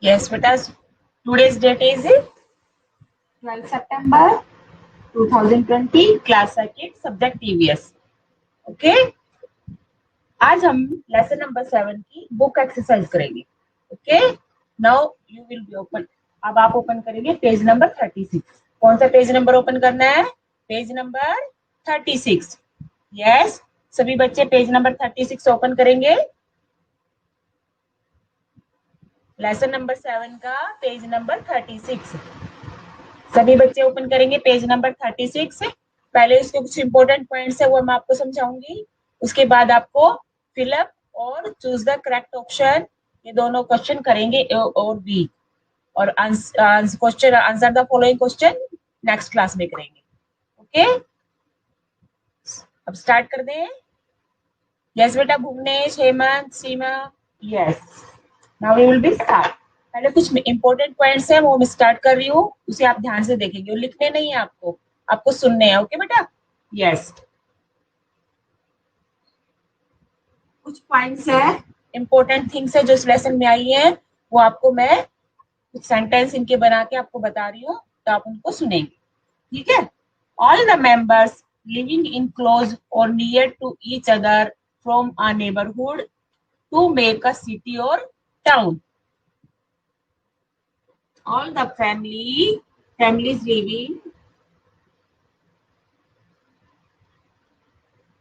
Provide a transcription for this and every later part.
Yes, बेटा, today's date is 12 September 2020, class circuit, subject EVS. Okay, आज हम lesson number 7 की बुक एक्सरसाइज करेंगे। Okay, now you will be open. अब आप ओपन करेंगे पेज नंबर 36। कौन सा पेज नंबर ओपन करना है? Page number 36। यस, सभी बच्चे पेज नंबर 36 ओपन करेंगे। लेसन नंबर 7 का पेज नंबर 36 सभी बच्चे ओपन करेंगे। पेज नंबर 36 पहले उसके कुछ इंपॉर्टेंट पॉइंट्स है वो मैं आपको समझाऊंगी। उसके बाद आपको फिलअप और चूज द करेक्ट ऑप्शन, ये दोनों क्वेश्चन करेंगे, ए और बी। और question answer the following question next class में करेंगे। ओके, अब स्टार्ट कर दें। यस बेटा, Bhuvnesh, Hemant, Seema. Yes, now we will be start. पहले कुछ इंपॉर्टेंट पॉइंट्स है वो मैं स्टार्ट कर रही हूँ, उसे आप ध्यान से देखेंगे। लिखने नहीं है आपको, आपको सुनने हैं। ओके बेटा? यस, कुछ पॉइंट्स है, इंपॉर्टेंट थिंग्स है जो इस लेसन में आई है, वो आपको मैं कुछ सेंटेंस इनके बना के आपको बता रही हूँ, तो आप उनको सुनेंगे। ठीक है? All the members living in close और near to each other from a neighbourhood to make a city or town. All the families living,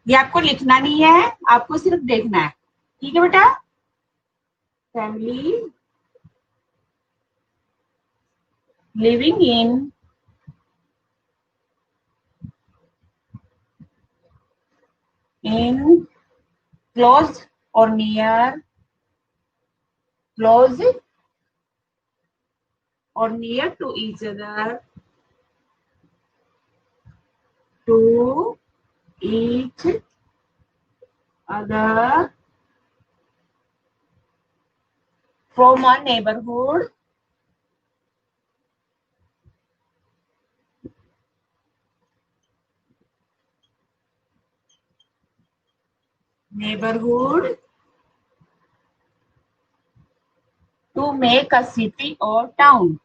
ये आपको लिखना नहीं है, आपको सिर्फ देखना है। ठीक है बेटा? फैमिली लिविंग इन क्लोज और near to each other to each other from a neighborhood to make a city or town.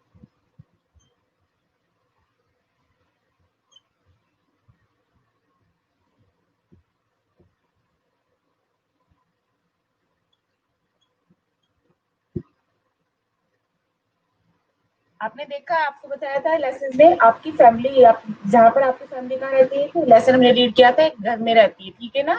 आपने देखा, आपको बताया था लेसन में, आपकी फैमिली, आप जहाँ पर आपकी फैमिली कहाँ रहती है, तो लेसन हमने रीड किया था, एक घर में रहती है। ठीक है ना?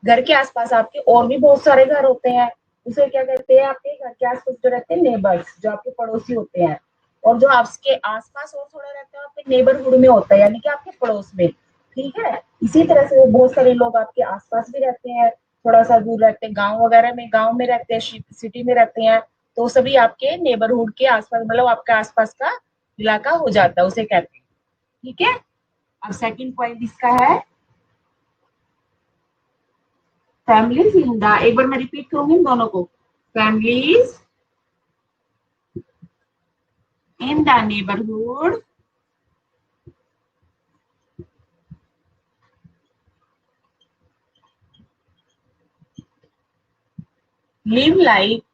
घर के आसपास आपके और भी बहुत सारे घर होते हैं, उसे क्या कहते हैं? आपके घर के आसपास जो रहते हैं नेबर्स, जो आपके पड़ोसी होते हैं। और जो आपके आसपास और थोड़ा रहते हैं आपके नेबरहुड में होता है, यानी कि आपके पड़ोस में। ठीक है? इसी तरह से बहुत सारे लोग आपके आसपास भी रहते हैं, थोड़ा सा दूर रहते हैं, गाँव वगैरह में, गाँव में रहते हैं, सिटी में रहते हैं। तो सभी आपके नेबरहुड के आसपास, मतलब आपका आसपास का इलाका हो जाता है, उसे कहते हैं। ठीक है? अब सेकंड पॉइंट इसका है फैमिलीज इन द, एक बार मैं रिपीट करूंगी इन दोनों को। Families in the neighbourhood live like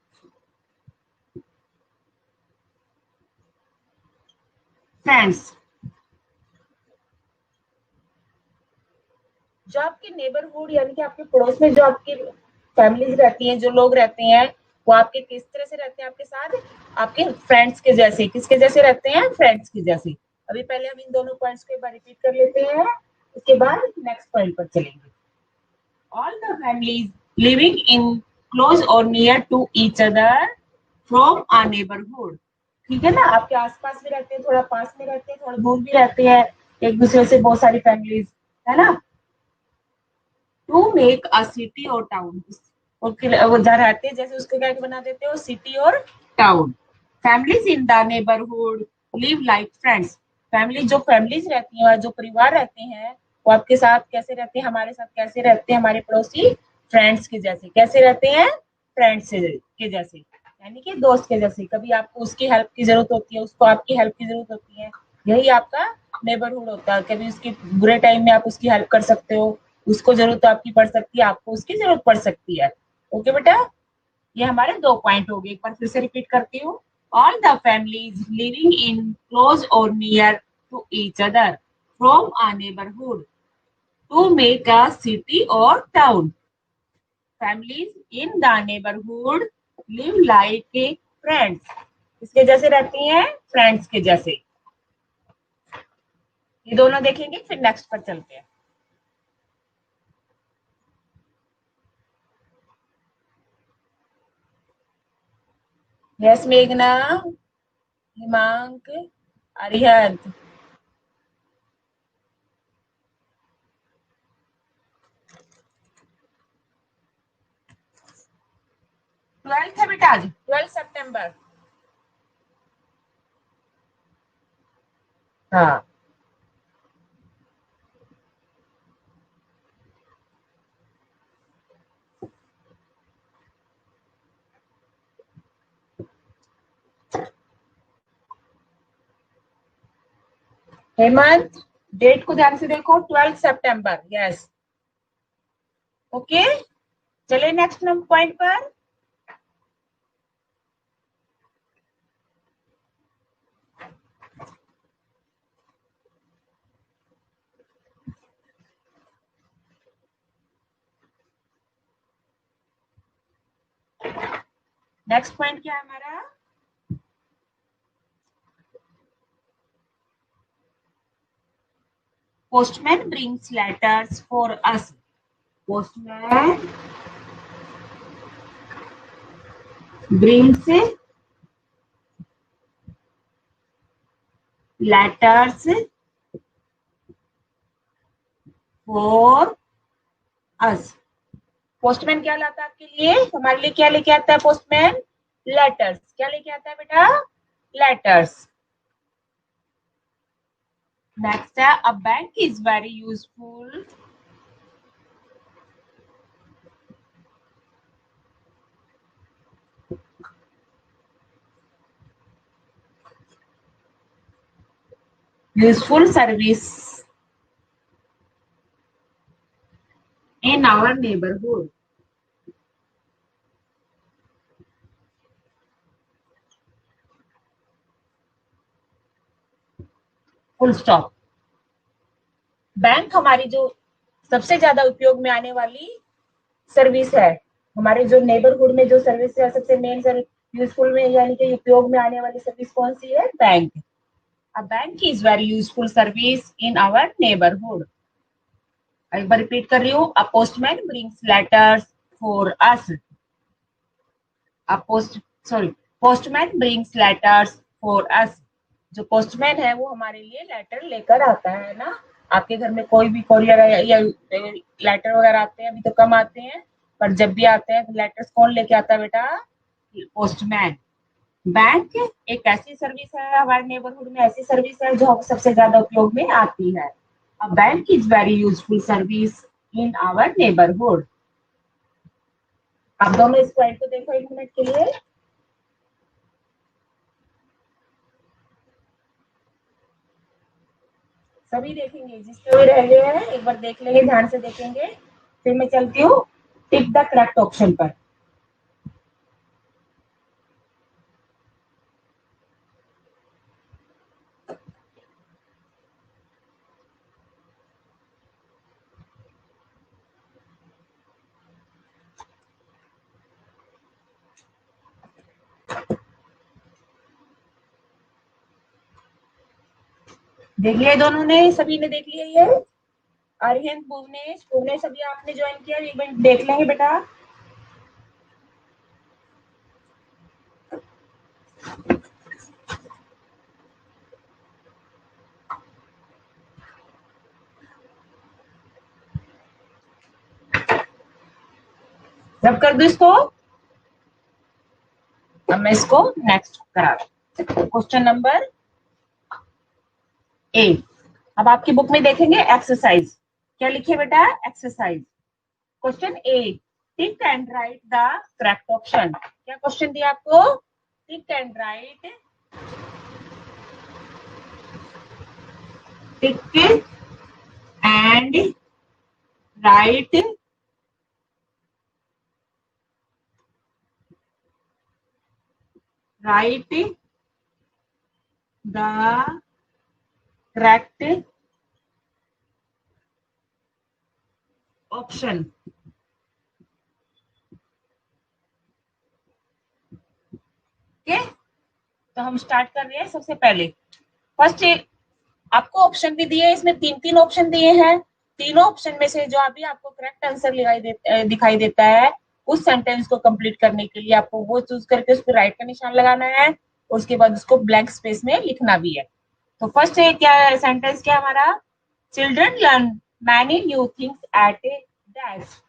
friends. जो आपके नेबरहुड यानी कि आपके पड़ोस में जो आपकी फैमिलीज रहती हैं, जो लोग रहते हैं, वो आपके किस तरह से रहते हैं आपके साथ? आपके फ्रेंड्स के जैसे। किसके जैसे रहते हैं? फ्रेंड्स के जैसे। अभी पहले हम इन दोनों पॉइंट्स को एक बार रिपीट कर लेते हैं, उसके बाद नेक्स्ट पॉइंट पर चलेंगे। All the families living in close or near to each other from a neighborhood. ठीक है ना? आपके आसपास भी रहते हैं, थोड़ा पास में रहते हैं, थोड़ा दूर भी रहते हैं, एक दूसरे से बहुत सारी फैमिलीज, है ना? To make a city or town, वो जहाँ रहते हैं जैसे उसको क्या बना देते हो? City or town. Families in the neighbourhood live like friends. जो फैमिलीज रहती हैं, जो परिवार रहते हैं, वो आपके साथ कैसे रहते हैं? हमारे साथ कैसे रहते हैं हमारे पड़ोसी? फ्रेंड्स के जैसे। कैसे रहते हैं? फ्रेंड्स के जैसे, यानी कि दोस्त के जैसे। कभी आपको उसकी हेल्प की जरूरत होती है, उसको आपकी हेल्प की जरूरत होती है, यही आपका नेबरहुड होता है। कभी उसके बुरे टाइम में आप उसकी हेल्प कर सकते हो, उसको जरूरत आपकी पड़ सकती है, आपको उसकी जरूरत पड़ सकती है। ओके बेटा? ये हमारे दो पॉइंट हो गए, एक बार फिर से रिपीट करती हूँ। all the families living in close or near to each other from a neighborhood to make a city or town. Families in the neighborhood live like friends. किसके जैसे रहती हैं? फ्रेंड्स के जैसे. ये दोनों देखेंगे, फिर नेक्स्ट पर चलते हैं. यस मेघना, हिमांक, अरिहंत. 12th है बेटा, आज 12 सितंबर. हाँ, हेमंत डेट को ध्यान से देखो, 12 सितंबर. Yes, okay. चले नेक्स्ट पॉइंट पर. नेक्स्ट पॉइंट क्या है हमारा? Postman brings letters for us. Postman brings letters for us. Postman क्या लाता है आपके लिए? हमारे लिए क्या लेके आता है पोस्टमैन? लेटर्स. क्या लेके आता है बेटा? लेटर्स. नेक्स्ट है, अ bank is very useful. Useful service in our neighborhood. Full stop. Bank हमारी जो सबसे ज्यादा उपयोग में आने वाली सर्विस है. हमारे जो नेबरहुड में जो सर्विस है, सबसे मेन यूजफुल में यानी कि उपयोग में आने वाली सर्विस कौन सी है? Bank. A bank is very useful service in our neighbourhood. एक बार रिपीट कर रही हूँ. A postman brings letters for us. Postman brings letters for us. जो पोस्टमैन है वो हमारे लिए लेटर लेकर आता है ना. आपके घर में कोई भी कोरियर या लेटर वगैरह आते हैं, अभी तो कम आते हैं, पर जब भी आते हैं लेटर्स कौन लेके आता है बेटा? पोस्टमैन. बैंक एक ऐसी सर्विस है हमारे नेबरहुड में, ऐसी सर्विस है जो सबसे ज्यादा उपयोग में आती है. A bank is very useful service in our neighborhood. आप दोनों इस पॉइंट को देखो 1 मिनट के लिए. सभी देखेंगे, जिसके भी रह गए हैं एक बार देख लेंगे, ध्यान से देखेंगे. फिर मैं चलती हूँ टिक द करेक्ट ऑप्शन पर. देख लिया दोनों ने? सभी ने देख लिया? ये आर्यन, भुवनेश अभी आपने ज्वाइन किया, एक बार देख लेंगे बेटा. जब कर दो इसको. अब मैं इसको नेक्स्ट करा. Question number A. अब आपकी बुक में देखेंगे एक्सरसाइज. क्या लिखे बेटा? Exercise. Question A. Tick and write the correct option. क्या क्वेश्चन दिया आपको? Tick and write. Tick and write write the correct option. Okay, तो हम स्टार्ट कर रहे हैं। सबसे पहले फर्स्ट आपको ऑप्शन भी दिए, इसमें तीन तीन ऑप्शन दिए हैं। तीनों ऑप्शन में से जो अभी आपको करेक्ट आंसर दिखाई देता है, उस सेंटेंस को कंप्लीट करने के लिए आपको वो चूज करके उस पर राइट का निशान लगाना है, उसके बाद उसको ब्लैंक स्पेस में लिखना भी है। तो फर्स्ट क्या सेंटेंस क्या हमारा, children learn many new things eight ए डैश।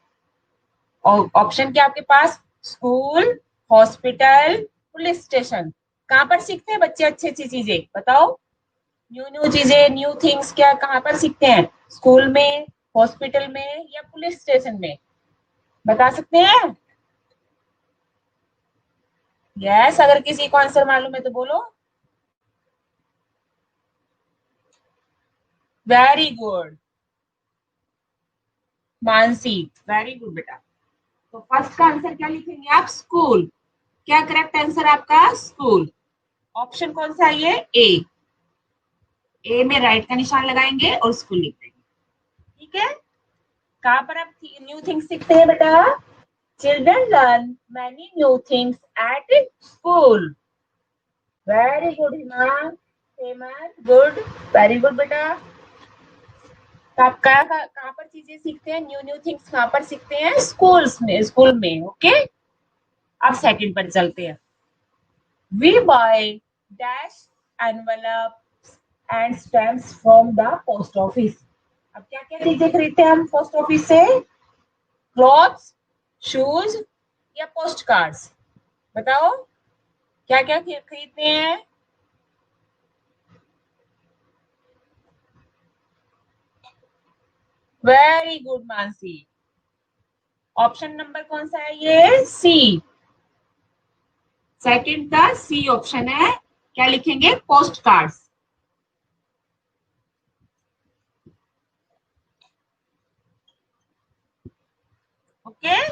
और ऑप्शन क्या आपके पास, स्कूल, हॉस्पिटल, पुलिस स्टेशन। कहाँ पर सीखते हैं बच्चे अच्छी अच्छी चीजें, बताओ। न्यू न्यू चीजें, न्यू थिंग्स क्या कहाँ पर सीखते हैं, स्कूल में, हॉस्पिटल में या पुलिस स्टेशन में, बता सकते हैं। यस, अगर किसी को आंसर मालूम है तो बोलो। Very good Mansi, very good बेटा। तो फर्स्ट का आंसर क्या लिखेंगे आप, स्कूल। क्या करेक्ट आंसर आपका, स्कूल। ऑप्शन कौन सा है ये, ए में राइट का निशान लगाएंगे और स्कूल लिख देंगे। ठीक है, कहां पर आप न्यू थिंग्स सीखते हैं बेटा, children learn many new things at school. Very good Hemant, good, very good बेटा। तो आप कहाँ पर चीजें सीखते हैं, न्यू न्यू थिंग्स कहाँ पर सीखते हैं, स्कूल्स में, स्कूल में। ओके, अब सेकंड पर चलते हैं। We buy dash envelopes and stamps from the post office. अब क्या क्या चीजें खरीदते हैं हम पोस्ट ऑफिस से, क्लॉथ्स, शूज या पोस्ट कार्ड्स, बताओ क्या क्या खरीदते हैं। Very good Mansi, option number कौन सा है ये, सी। सेकंड का सी ऑप्शन है। क्या लिखेंगे, post cards. Okay,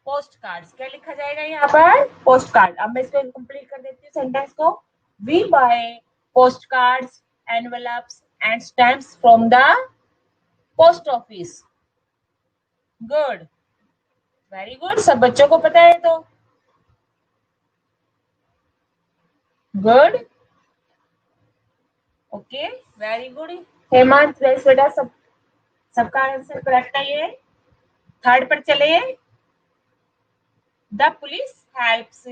post cards क्या लिखा जाएगा यहाँ पर, पोस्ट कार्ड। अब मैं इसको कंप्लीट कर देती हूँ सेंटेंस को। We buy post cards, envelopes and stamps from the post office. Good, very good, सब बच्चों को पता है तो good. Okay, very good Hemant, बेटा सब सबका आंसर करेक्ट है ये। थर्ड पर चले। The police helps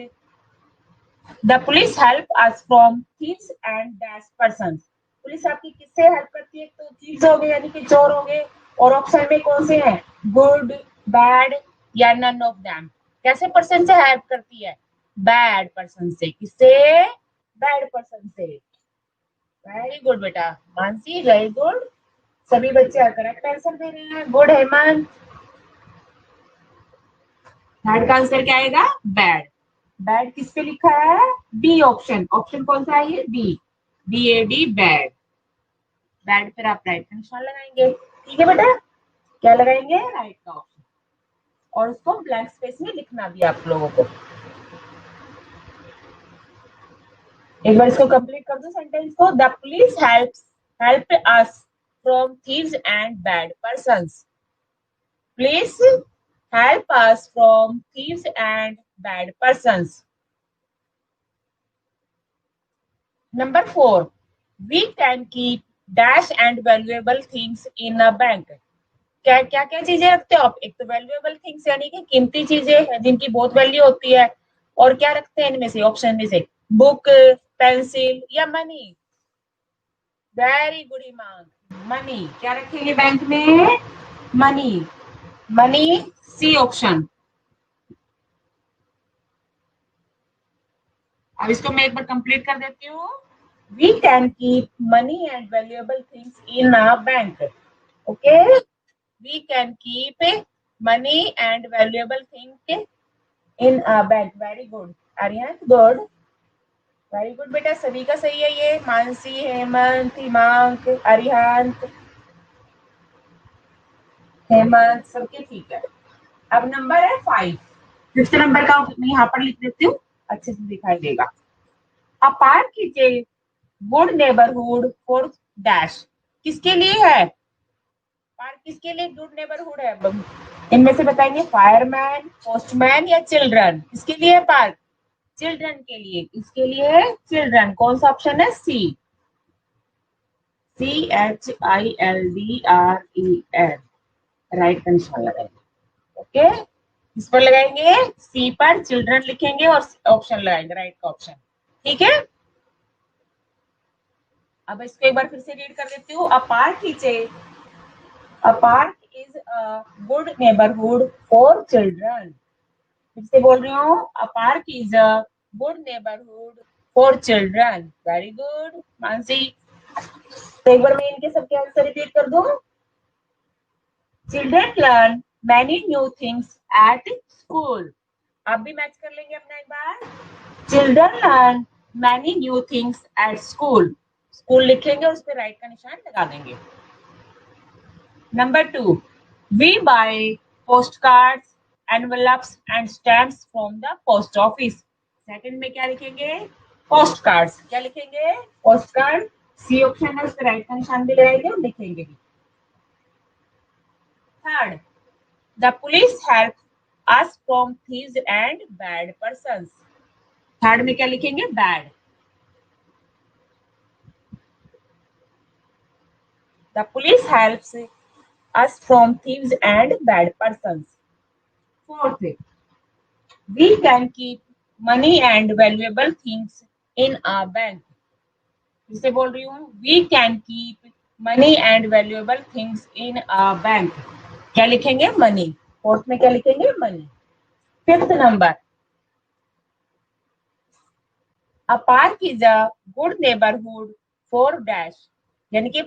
the police help us from thieves and dash person. Police आपकी किससे हेल्प करती है, तो थीव्स हो गए यानी कि चोर हो गए। और ऑप्शन में कौन से हैं, गुड, बैड या नन ऑफ देम। कैसे पर्सन से हेल्प करती है, बैड पर्सन से। किससे, बैड पर्सन से। वेरी गुड बेटा मानसी, वेरी गुड। सभी बच्चे करेक्ट आंसर दे रहे हैं, गुड हेमंत। थर्ड का आंसर क्या आएगा, बैड। बैड किस पे लिखा है, बी ऑप्शन। ऑप्शन कौन सा है ये, B, B A D, bad. Bad पर आप राइट का निशान लगाएंगे। ठीक है बेटा, क्या लगाएंगे, राइट का ऑप्शन। और उसको ब्लैंक स्पेस में लिखना भी आप लोगों को। एक बार इसको कंप्लीट कर दो सेंटेंस को। The police help us from thieves and bad persons. Police help us from thieves and bad persons. Number 4, we can keep dash and valuable things in a bank. क्या क्या क्या चीजें रखते हो आप, एक तो वैल्यूएबल थिंग्स यानी कि कीमती चीजें जिनकी बहुत वैल्यू होती है, और क्या रखते हैं इनमें से, ऑप्शन में से, बुक, पेंसिल या मनी। वेरी गुड इमाम, मनी। क्या रखेंगे बैंक में, मनी, मनी, सी ऑप्शन। अब इसको मैं एक बार कंप्लीट कर देती हूँ। We can keep money and valuable things in a bank. Okay, we can keep money and valuable thing in a bank. Very good Aryan, good, very good बेटा, सभी का सही है ये। मानसी, हेमंत, हिमांक, अरिहंत, हेमंत, सबके ठीक है। अब नंबर है 5। फिफ्थ नंबर का मैं यहाँ पर लिख देती हूँ, अच्छे से दिखाई देगा। A park is a good neighbourhood for dash, किसके लिए है पार्क, किसके लिए गुड नेबरहुड है? इनमें से बताएंगे, फायरमैन, पोस्टमैन या चिल्ड्रन, किसके लिए है पार्क? चिल्ड्रन के लिए, इसके लिए चिल्ड्रन। कौन सा ऑप्शन है? सी, CHILDREN, राइट का निशान लगाएंगे। ओके, इस पर लगाएंगे, सी पर चिल्ड्रन लिखेंगे और ऑप्शन लगाएंगे, राइट का ऑप्शन। ठीक है, अब इसको एक बार फिर से रीड कर देती हूँ। A park is a good neighbourhood for children. फिर से बोल रही हूँ, a park is a good neighbourhood for children. Very good Mansi. तो एक बार मैं इनके सबके आंसर रिपीट कर दूं। Children learn many new things at school. आप भी मैच कर लेंगे अपना एक बार। Children learn many new things at school, school लिखेंगे और उस पर राइट का निशान लगा देंगे। Number 2, we buy post cards, envelopes and stamps from the post office. Second में क्या लिखेंगे? Post cards. क्या लिखेंगे? Post card. सी ऑप्शन है, उस पर राइट का निशान भी लगाएंगे और लिखेंगे भी। Third, the police help us from thieves and bad persons. Third में क्या लिखेंगे? Bad. The police helps us from thieves and bad persons. Fourth, we can keep money and valuable things in our bank. फिर से बोल रही हूँ, we can keep money and valuable things in our bank. क्या लिखेंगे? money. Fourth में क्या लिखेंगे? money. Fifth number, a park is a good neighborhood for dash, यानी कि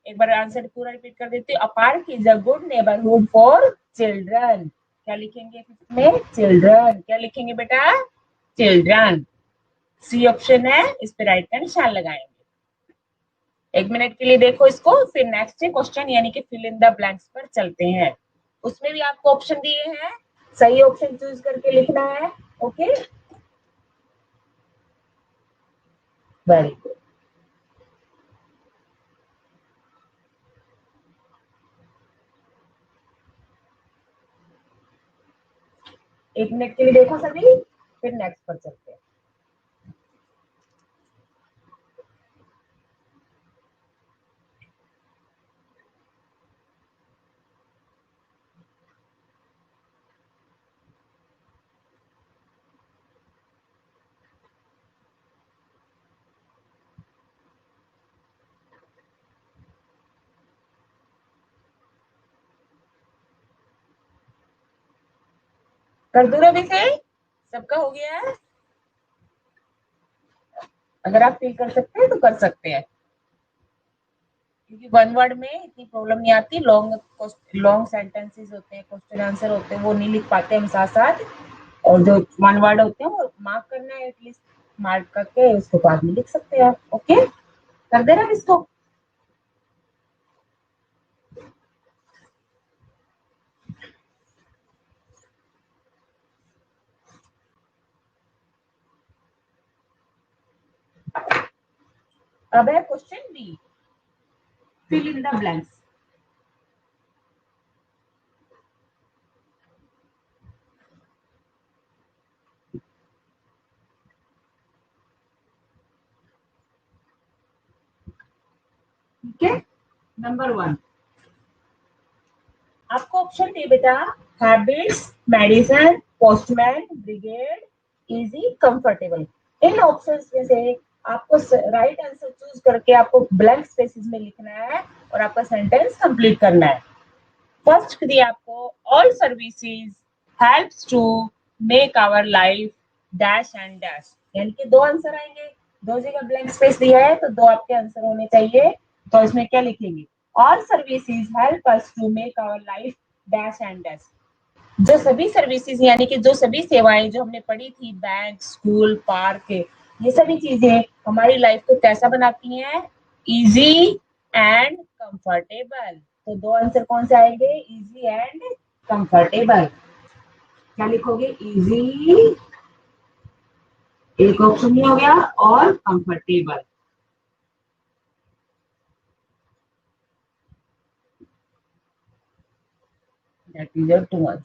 एक बार आंसर पूरा रिपीट कर देती हूँ। A park is a good neighbourhood for children. क्या लिखेंगे में? चिल्ड्रन। क्या लिखेंगे बेटा? चिल्ड्रन। सी ऑप्शन है, इस पे राइट का निशान लगाएंगे। एक मिनट के लिए देखो इसको, फिर नेक्स्ट क्वेश्चन यानी कि फिल इन द ब्लैंक्स पर चलते हैं। उसमें भी आपको ऑप्शन दिए हैं, सही ऑप्शन चूज करके लिखना है। Okay, very good. एक मिनट के लिए देखो सभी, फिर नेक्स्ट पर चलते हैं। कर दूं रवि से? सबका हो गया है? अगर आप फील कर सकते हैं तो कर सकते हैं, क्योंकि वन वर्ड में इतनी प्रॉब्लम नहीं आती। लॉन्ग सेंटेंसेस होते हैं, क्वेश्चन आंसर होते हैं, वो नहीं लिख पाते हम साथ साथ। और जो वन वर्ड होते हैं वो मार्क करना है, एटलीस्ट मार्क करके उसको बाद में लिख सकते हैं आप। ओके, कर दे रहा इसको। अब है question B, fill in the blanks. ठीक है, नंबर 1 आपको ऑप्शन दिए बेटा, habits, medicine, postman, brigade, easy, comfortable. इन ऑप्शंस में से आपको राइट आंसर चूज करके आपको ब्लैंक स्पेसेस में लिखना है और आपका सेंटेंस कंप्लीट करना है। फर्स्ट दिया आपको, all services helps to make our life dash and dash, यानी कि दो आंसर आएंगे। दो जगह ब्लैंक स्पेस दिया है तो दो आपके आंसर होने चाहिए। तो इसमें क्या लिखेंगे? All services help us to make our life dash and dash. जो सभी सर्विसेज यानी कि जो सभी सेवाएं जो हमने पढ़ी थी, बैंक, स्कूल, पार्क, ये सभी चीजें हमारी लाइफ को कैसा बनाती हैं? Easy and comfortable. तो दो आंसर कौन से आएंगे? Easy and comfortable. क्या लिखोगे? इजी एक ऑप्शन ही हो गया और comfortable. That is your 2 answer.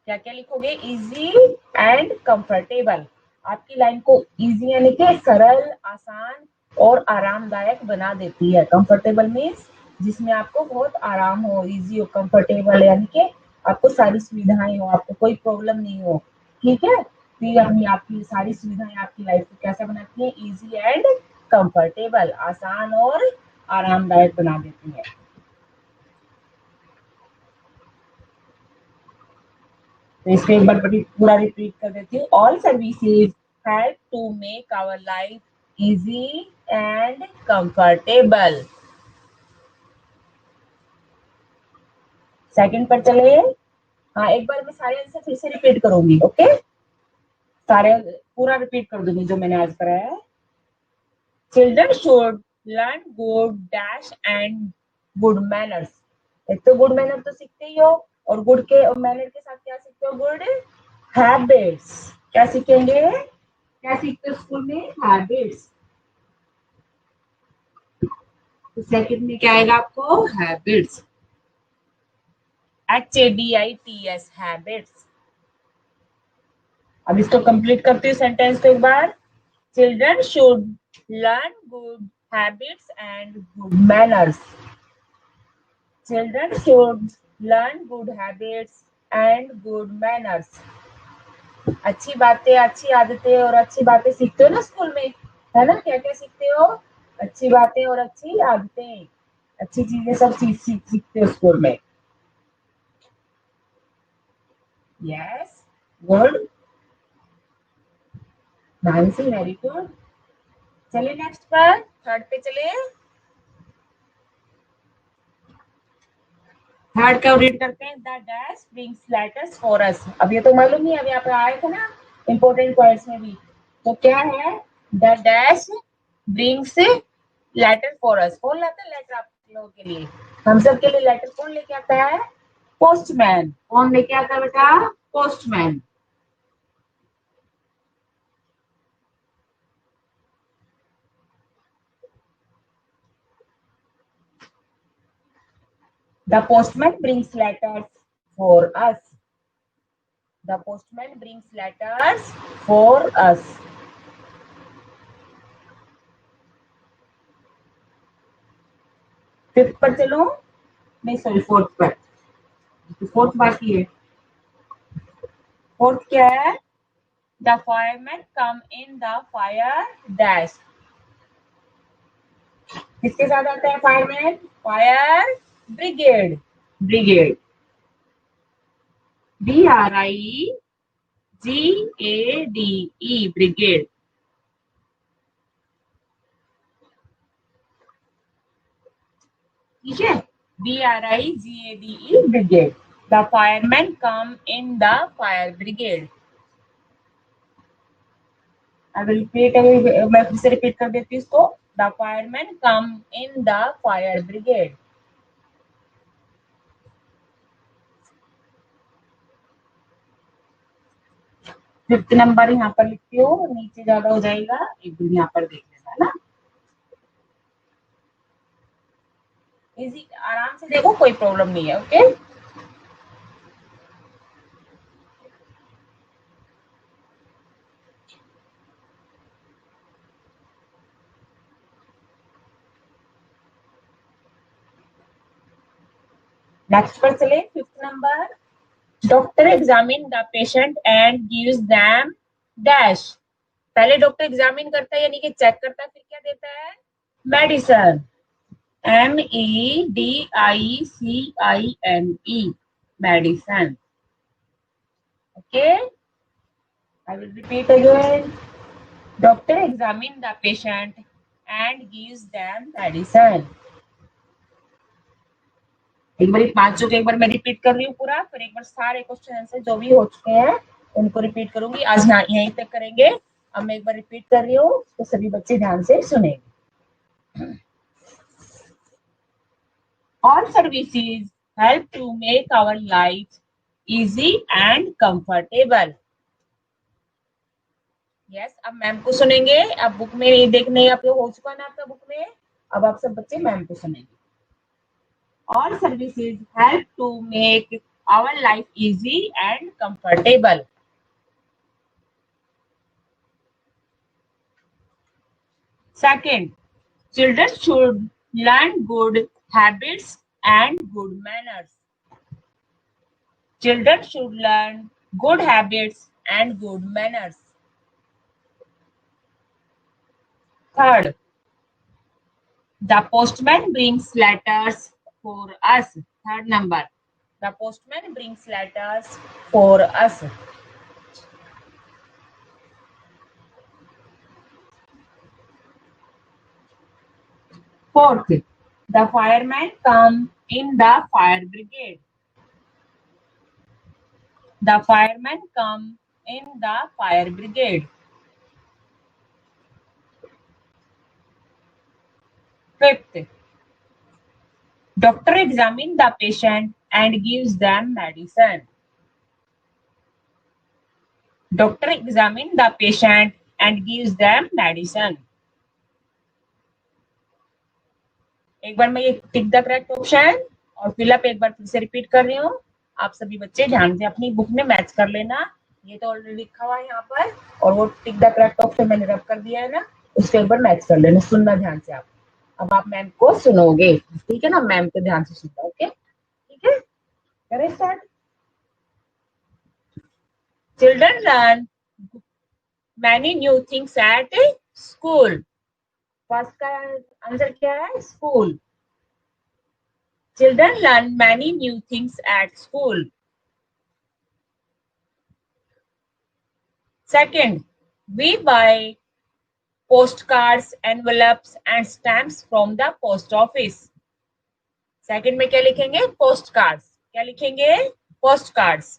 क्या क्या लिखोगे? Easy and comfortable. आपकी लाइन को इजी यानी कि सरल, आसान और आरामदायक बना देती है। कंफर्टेबल मीन्स जिसमें आपको बहुत आराम हो, इजी हो। कंफर्टेबल यानी कि आपको सारी सुविधाएं हो, आपको कोई प्रॉब्लम नहीं हो। ठीक है, तो ये अपनी आपकी सारी सुविधाएं आपकी लाइफ को कैसा बनाती है? इजी एंड कंफर्टेबल, आसान और आरामदायक बना देती है। तो इसको एक बार पूरा रिपीट कर देती हूँ। All services help to make our life easy and comfortable. Second पर चले। हाँ, एक बार मैं सारे आंसर फिर से रिपीट करूंगी। ओके, सारे पूरा रिपीट कर दूंगी जो मैंने आज कराया है। Children should learn good dash and good manners. एक तो गुड मैनर तो सीखते ही हो, और गुड के मैनर के साथ क्या सीखते हो? Good habits. क्या सीखेंगे? क्या सीखते हो स्कूल में? हैबिट्स। तो सेकंड में क्या आएगा आपको? हैबिट्स। HABITS, habits. अब इसको कंप्लीट करती हूँ सेंटेंस को एक बार। Children should learn good habits and good manners. Children should learn good habits and good manners. अच्छी बातें, अच्छी आदतें और अच्छी बातें सीखते हो ना स्कूल में, है ना? क्या क्या सीखते हो? अच्छी बातें और अच्छी आदतें, अच्छी चीजें सब सीखते हो स्कूल में। यस, गुड नाइसी, वेरी गुड। चलिए नेक्स्ट पर, थर्ड पे चले। थर्ड का रीड करते हैं। The dash brings letters for us. अब ये तो मालूम ही, अभी आप आए थे ना इंपोर्टेंट पॉइंट्स में भी। तो क्या है? The dash brings letter for us. कौन लाता है लेटर आप लोगों के लिए? हम सब के लिए लेटर कौन लेके आता है? पोस्टमैन। कौन लेके आता है बेटा? Postman. The postman brings letters for us. The postman brings letters for us. Fifth पर चलो। नहीं सॉरी, फोर्थ पर। फोर्थ बाकी है। फोर्थ क्या है? The firemen come in the fire dash. किसके साथ आता है fireman? Fire brigade. Brigade, BRIGADE, brigade. ठीक है, BRIGADE, brigade. The fireman come in the fire brigade. अब रिपीट, मैं फिर से रिपीट कर देती हूँ इसको। The fireman come in the fire brigade. Fifth number यहाँ पर लिखती हूँ, नीचे ज्यादा हो जाएगा, एक दिन यहाँ पर देख लेना, है ना? इजी, आराम से देखो, कोई प्रॉब्लम नहीं है। ओके, नेक्स्ट पर चले। Fifth number. Doctor examine the patient and gives them dash. पहले डॉक्टर एग्जामिन करता है यानी कि चेक करता है, फिर क्या देता है? Medicine. MEDICINE, medicine. Okay, I will repeat again. Doctor examine the patient and gives them medicine. एक बार पांचों के एक बार मैं रिपीट कर रही हूँ पूरा, फिर एक बार सारे क्वेश्चन आंसर जो भी हो चुके हैं उनको रिपीट करूंगी। आज ना यहीं तक करेंगे। अब मैं एक बार रिपीट कर रही हूँ, तो सभी बच्चे ध्यान से सुनेंगे। All services help to make our life easy and comfortable. Yes, अब मैम को सुनेंगे। अब बुक में देखने आप हो चुका ना आपका बुक में। अब आप सब बच्चे मैम को सुनेंगे। All services help to make our life easy and comfortable. Second, children should learn good habits and good manners. Children should learn good habits and good manners. Third, the postman brings letters for us. Third number, the postman brings letters for us. Fourth, the firemen come in the fire brigade. The firemen come in the fire brigade. Fifth, doctor examines the patient and gives them medicine. Doctor examines the patient and gives them medicine. एक बार मैं ये tick the correct option और fill up एक बार फिर से repeat कर रही हूँ. आप सभी बच्चे ध्यान से अपनी बुक में मैच कर लेना. ये तो ऑलरेडी लिखा हुआ है यहाँ पर और वो टिक द करेक्ट ऑप्शन मैंने रब कर दिया है ना, उसको एक बार मैच कर लेना. सुनना ध्यान से आप. अब आप मैम को सुनोगे, ठीक है ना? मैम को ध्यान से सुनना. ओके, ठीक है, करें start. Children learn many new things at school. First का आंसर क्या है? School. Children learn many new things at school. Second, we buy postcards, envelopes and stamps from the post office. Second में क्या लिखेंगे? postcards. क्या लिखेंगे? postcards.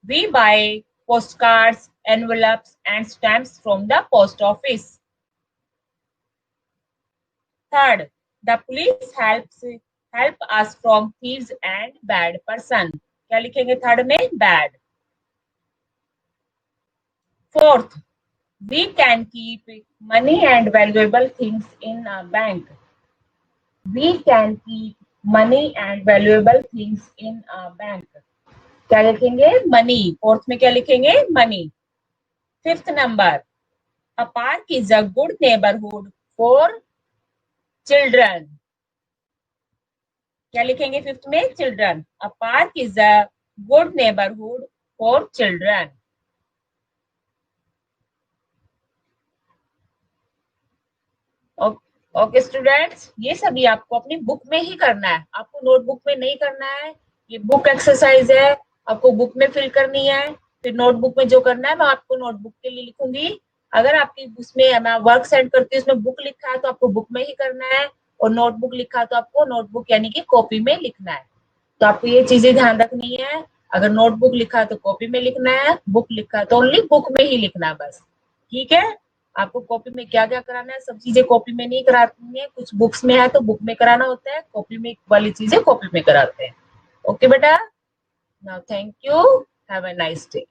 We buy postcards, envelopes and stamps from the post office. Third, the police help us from thieves and bad person. क्या लिखेंगे third में? bad. Fourth, we can keep money and valuable things in a bank. We can keep money and valuable things in a bank. क्या लिखेंगे? money. Fourth में क्या लिखेंगे? money. Fifth number, a park is a good neighborhood for children. क्या लिखेंगे fifth में? Children. A park is a good neighbourhood for children. Okay students, ये सभी आपको अपनी बुक में ही करना है, आपको नोटबुक में नहीं करना है. ये बुक एक्सरसाइज है, आपको बुक में फिल करनी है. फिर नोटबुक में जो करना है मैं आपको नोटबुक के लिए लिखूंगी. अगर आपकी उसमें मैं वर्क सेंड करती हूँ, उसमें बुक लिखा है तो आपको बुक में ही करना है, और नोटबुक लिखा तो आपको नोटबुक यानी कि कॉपी में लिखना है. तो आपको ये चीजें ध्यान रखनी है. अगर नोटबुक लिखा है तो कॉपी में लिखना है, बुक लिखा है तो ओनली बुक में ही लिखना है बस. ठीक है? आपको कॉपी में क्या क्या कराना है, सब चीजें कॉपी में नहीं करानी है. कुछ बुक्स में है तो बुक में कराना होता है, कॉपी में वाली चीजें कॉपी में कराते हैं. ओके बेटा, now thank you, have a nice day.